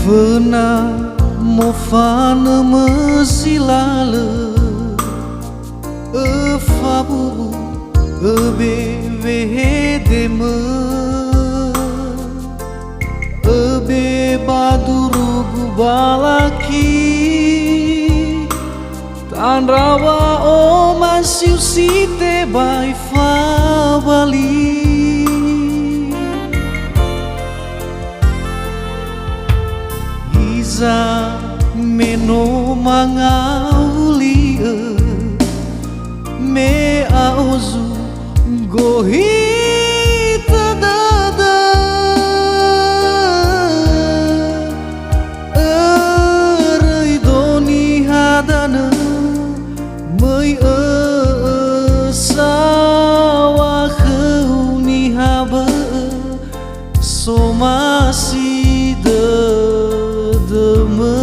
Vâna mo fană mă zilală fabu be vehede mă be baduru gubalaki tan rawa o masiu site bai fabali iza meno mangaulia me auzu gohita dada erai doni hadana mai sawa khuni haba somasi dema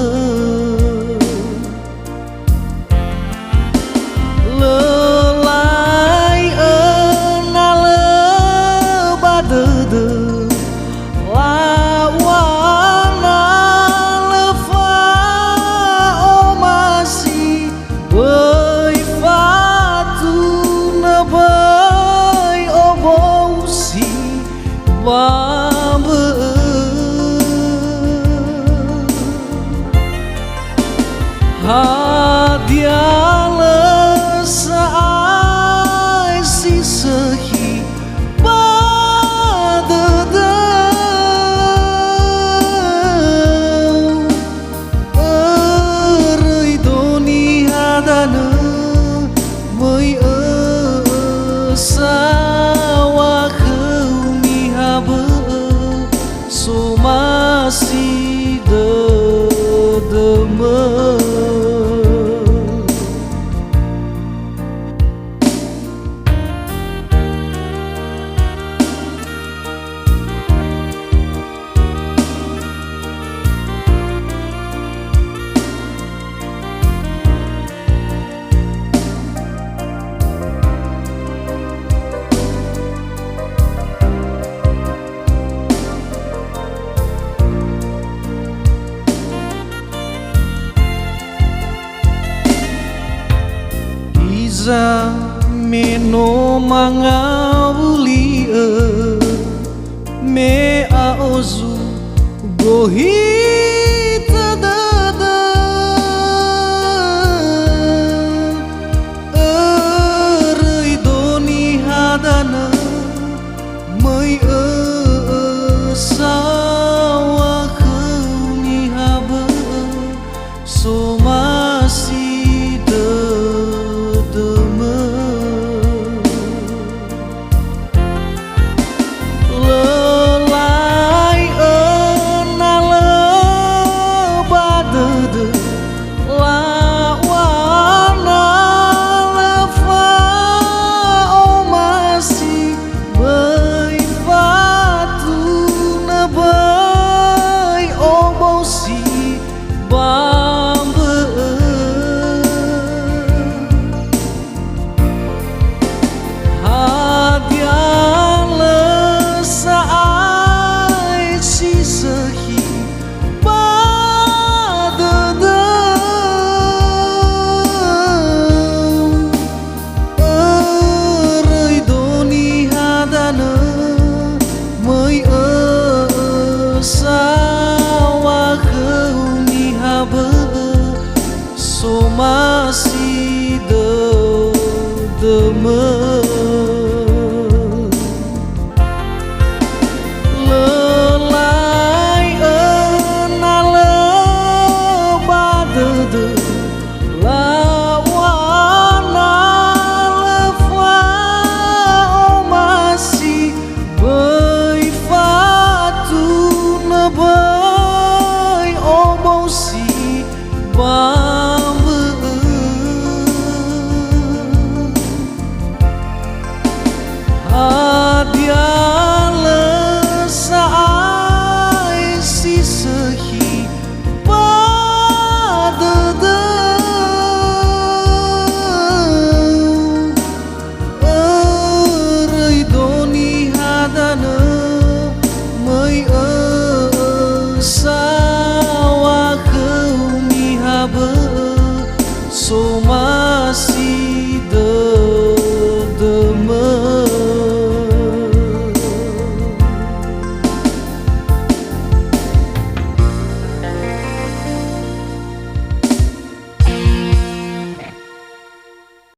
hadiahlah saai si sehi badadau erai doni hadana mai sawa khuni haba somasi dema iza meno mangaulia me auzu gohita dada erai doni hadana mai sawa khuni haba somasi somasi dema